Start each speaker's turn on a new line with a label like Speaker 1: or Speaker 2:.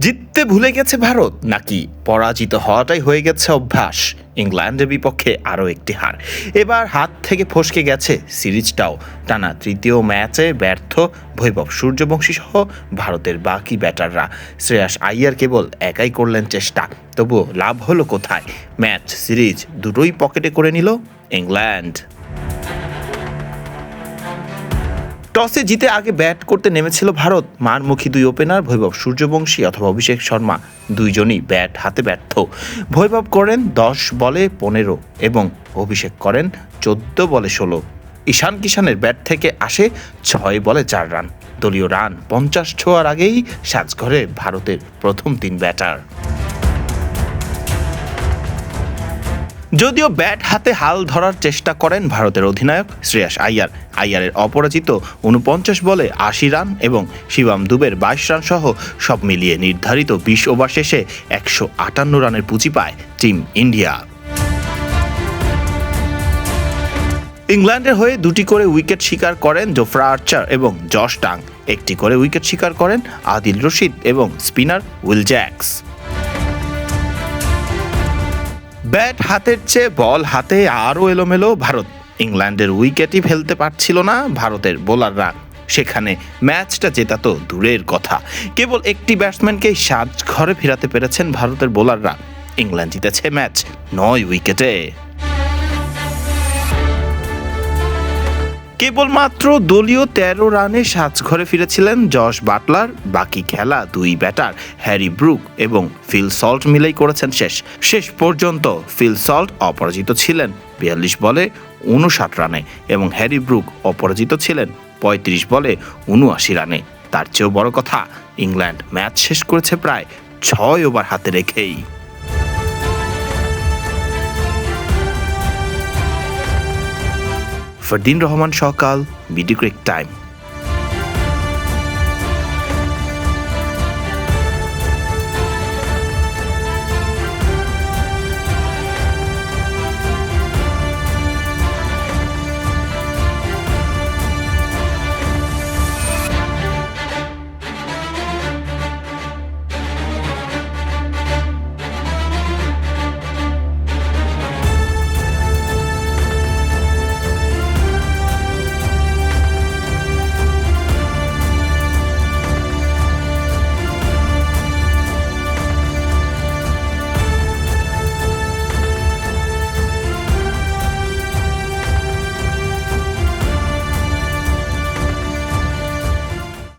Speaker 1: জিততে ভুলে গেছে ভারত নাকি পরাজিত হওয়াটাই হয়ে গেছে অভ্যাস? ইংল্যান্ডের বিপক্ষে আরও একটি হার, এবার হাত থেকে ফসকে গেছে সিরিজটাও। টানা তৃতীয় ম্যাচে ব্যর্থ বৈভব সূর্যবংশী সহ ভারতের বাকি ব্যাটাররা। শ্রেয়াস আইয়ার কেবল একাই করলেন চেষ্টা, তবুও লাভ হলো কোথায়? ম্যাচ সিরিজ দুটোই পকেটে করে নিল ইংল্যান্ড। টসে জিতে আগে ব্যাট করতে নেমেছিল ভারত। মারমুখী দুই ওপেনার বৈভব সূর্যবংশী অথবা অভিষেক শর্মা দুইজনই ব্যাট হাতে ব্যর্থ। বৈভব করেন 10 বলে 15 এবং অভিষেক করেন 14 বলে 16। ঈশান কিষানের ব্যাট থেকে আসে 6 বলে 4 রান। দলীয় রান 50 ছোঁয়ার আগেই সাজঘরে ভারতের প্রথম 3 ব্যাটার। যদিও ব্যাট হাতে হাল ধরার চেষ্টা করেন ভারতের অধিনায়ক শ্রেয়াস আইয়ার। আইয়ারের অপরাজিত 49 বলে 80 রান এবং শিবম দুবের 22 রান সহ সব মিলিয়ে নির্ধারিত 20 ওভার শেষে 158 রানের পুঁজি পায় টিম ইন্ডিয়া। ইংল্যান্ডের হয়ে 2টি করে উইকেট শিকার করেন জোফরা আর্চার এবং জশ টাং। 1টি করে উইকেট শিকার করেন আদিল রশিদ এবং স্পিনার উইল জ্যাক্স। ব্যাট হাতের চেয়ে বল হাতে আরও এলোমেলো ভারত। ইংল্যান্ডের উইকেটই ফেলতে পারছিল না ভারতের বোলাররা। সেখানে ম্যাচটা জেতা তো দূরের কথা, কেবল একটি ব্যাটসম্যানকেই সাজঘরে ফেরাতে পেরেছেন ভারতের বোলাররা। ইংল্যান্ড জিতেছে ম্যাচ 9 উইকেটে। কেবলমাত্র দলীয় 13 রানে সাজঘরে ফিরেছিলেন জশ বাটলার। বাকি খেলা 2 ব্যাটার হ্যারি ব্রুক এবং ফিল সল্ট মিলেই করেছেন শেষ পর্যন্ত ফিল সল্ট অপরাজিত ছিলেন 42 বলে 59 রানে এবং হ্যারি ব্রুক অপরাজিত ছিলেন 35 বলে 79 রানে। তার চেয়েও বড় কথা, ইংল্যান্ড ম্যাচ শেষ করেছে প্রায় 6 ওভার হাতে রেখেই। ফারদিন রহমান সকাল, বিডি ক্রিক টাইম।